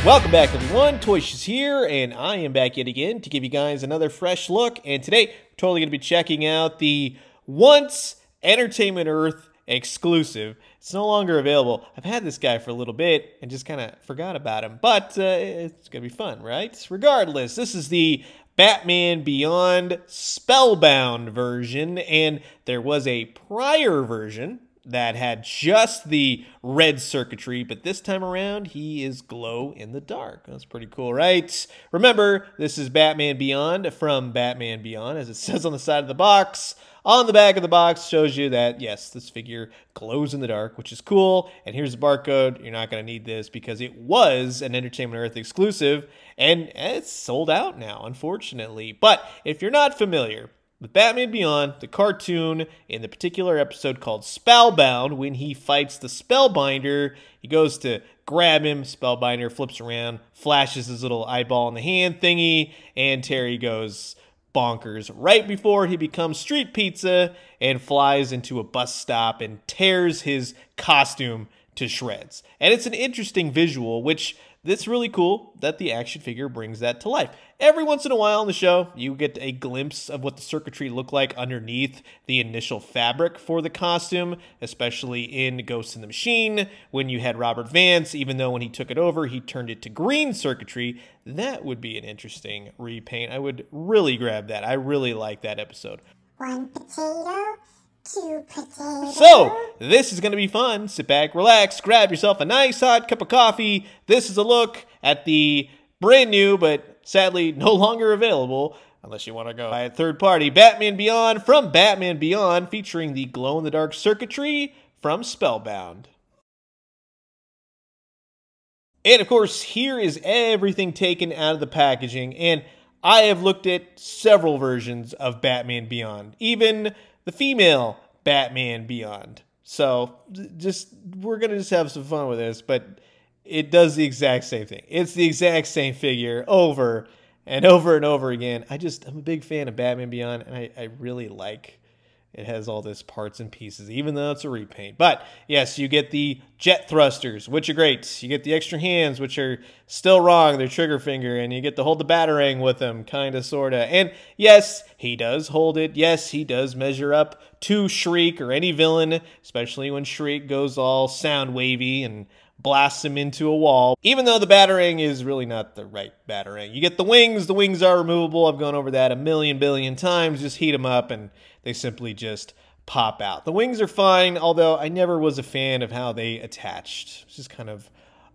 Welcome back, everyone. Toyshiz here, and I am back yet again to give you guys another fresh look. And today, we're totally going to be checking out the once Entertainment Earth exclusive. It's no longer available. I've had this guy for a little bit and just kind of forgot about him, but it's going to be fun, right? Regardless, this is the Batman Beyond Spellbound version, and there was a prior version that had just the red circuitry, but this time around, he is glow in the dark. That's pretty cool, right? Remember, this is Batman Beyond from Batman Beyond, as it says on the side of the box. On the back of the box shows you that, yes, this figure glows in the dark, which is cool. And here's the barcode. You're not going to need this because it was an Entertainment Earth exclusive, and it's sold out now, unfortunately. But if you're not familiar with Batman Beyond, the cartoon, in the particular episode called Spellbound, when he fights the Spellbinder, he goes to grab him, Spellbinder flips around, flashes his little eyeball in the hand thingy, and Terry goes bonkers right before he becomes Street Pizza and flies into a bus stop and tears his costume to shreds. And it's an interesting visual, which it's really cool that the action figure brings that to life. Every once in a while on the show, you get a glimpse of what the circuitry looked like underneath the initial fabric for the costume, especially in Ghost in the Machine, when you had Robert Vance, even though when he took it over, he turned it to green circuitry. That would be an interesting repaint. I would really grab that. I really like that episode. One potato, two potatoes. So, this is going to be fun. Sit back, relax, grab yourself a nice hot cup of coffee. This is a look at the brand new, but sadly no longer available, unless you want to go buy a third party, Batman Beyond from Batman Beyond, featuring the glow-in-the-dark circuitry from Spellbound. And of course, here is everything taken out of the packaging, and I have looked at several versions of Batman Beyond, even the female Batman Beyond. So, we're going to just have some fun with this, but it does the exact same thing. It's the exact same figure over and over and over again. I'm a big fan of Batman Beyond, and I really like it has all this parts and pieces, even though it's a repaint. But yes, you get the jet thrusters, which are great. You get the extra hands, which are still wrong, their trigger finger, and you get to hold the Batarang with them, kind of, sort of. And yes, he does hold it. Yes, he does measure up to Shriek or any villain, especially when Shriek goes all sound wavy and blasts him into a wall, even though the Batarang is really not the right Batarang. You get the wings. The wings are removable. I've gone over that a million billion times. Just heat them up and they simply just pop out. The wings are fine, although I never was a fan of how they attached. It's just kind of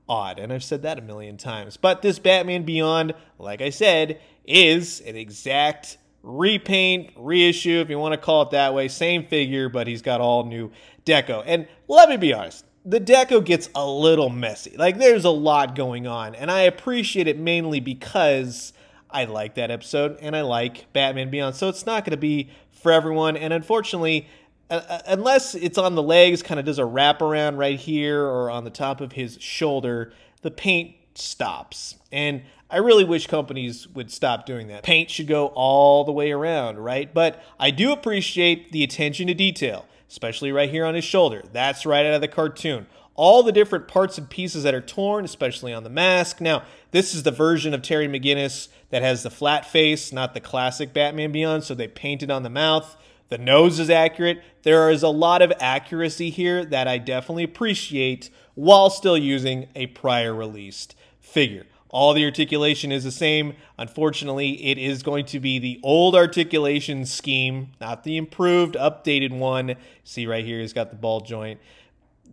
odd, and I've said that a million times. But this Batman Beyond, like I said, is an exact repaint, reissue, if you want to call it that way. Same figure, but he's got all new deco. And let me be honest, the deco gets a little messy. Like, there's a lot going on, and I appreciate it mainly because I like that episode, and I like Batman Beyond. So it's not going to be for everyone, and unfortunately, unless it's on the legs, kind of does a wraparound right here or on the top of his shoulder, the paint stops. And I really wish companies would stop doing that. Paint should go all the way around, right? But I do appreciate the attention to detail, especially right here on his shoulder. That's right out of the cartoon. All the different parts and pieces that are torn, especially on the mask. Now, this is the version of Terry McGinnis that has the flat face, not the classic Batman Beyond, so they painted on the mouth. The nose is accurate. There is a lot of accuracy here that I definitely appreciate while still using a prior released figure. All the articulation is the same. Unfortunately, it is going to be the old articulation scheme, not the improved, updated one. See right here, he's got the ball joint.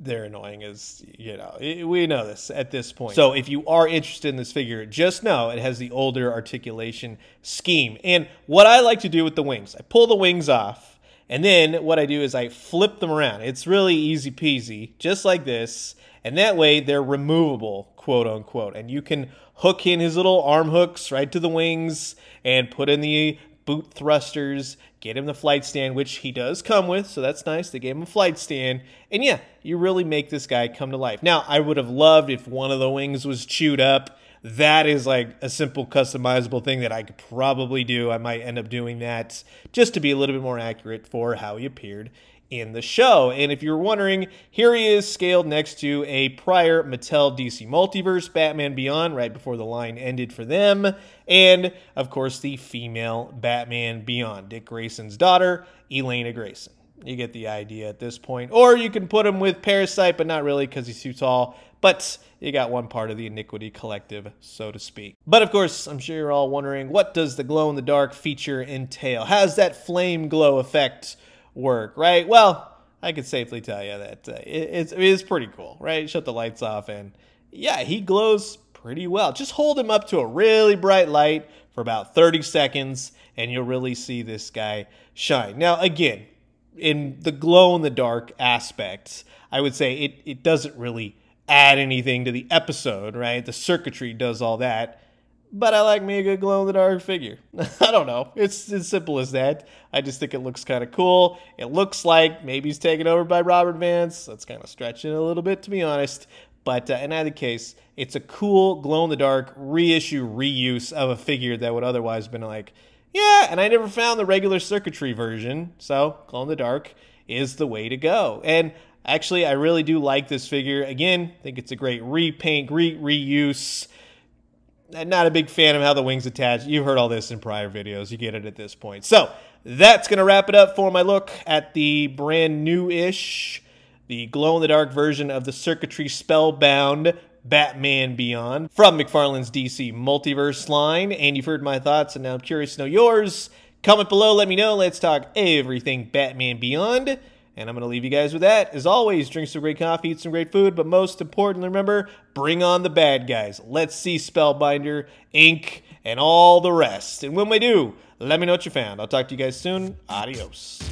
They're annoying as, you know, we know this at this point. So if you are interested in this figure, just know it has the older articulation scheme. And what I like to do with the wings, I pull the wings off, and then what I do is I flip them around. It's really easy peasy, just like this. And that way they're removable, quote unquote. And you can hook in his little arm hooks right to the wings and put in the boot thrusters, get him the flight stand, which he does come with, so that's nice. They gave him a flight stand. And yeah, you really make this guy come to life. Now, I would have loved if one of the wings was chewed up. That is like a simple customizable thing that I could probably do. I might end up doing that just to be a little bit more accurate for how he appeared in the show. And if you're wondering, here he is scaled next to a prior Mattel DC Multiverse Batman Beyond right before the line ended for them. And, of course, the female Batman Beyond, Dick Grayson's daughter, Elena Grayson. You get the idea at this point. Or you can put him with Parasite, but not really because he's too tall. But you got one part of the Iniquity Collective, so to speak. But, of course, I'm sure you're all wondering, what does the glow-in-the-dark feature entail? How does that flame glow effect work, right? Well, I can safely tell you that it is pretty cool, right? Shut the lights off, and yeah, he glows pretty well. Just hold him up to a really bright light for about 30 seconds, and you'll really see this guy shine. Now, again, in the glow-in-the-dark aspects, I would say it doesn't really add anything to the episode, right? The circuitry does all that. But I like me a good glow-in-the-dark figure. I don't know. It's as simple as that. I just think it looks kind of cool. It looks like maybe he's taken over by Robert Vance. That's kind of stretching it a little bit, to be honest. But in either case, it's a cool glow-in-the-dark reissue, reuse of a figure that would otherwise have been like, yeah, and I never found the regular circuitry version. So glow-in-the-dark is the way to go. And actually, I really do like this figure. Again, I think it's a great repaint, great reuse. I'm not a big fan of how the wings attach. You've heard all this in prior videos. You get it at this point. So that's going to wrap it up for my look at the brand new-ish, the glow-in-the-dark version of the Circuitry Spellbound Batman Beyond from McFarlane's DC Multiverse line. And you've heard my thoughts, and now I'm curious to know yours. Comment below. Let me know. Let's talk everything Batman Beyond. And I'm going to leave you guys with that. As always, drink some great coffee, eat some great food, but most importantly, remember, bring on the bad guys. Let's see Spellbinder, Ink, and all the rest. And when we do, let me know what you found. I'll talk to you guys soon. Adios.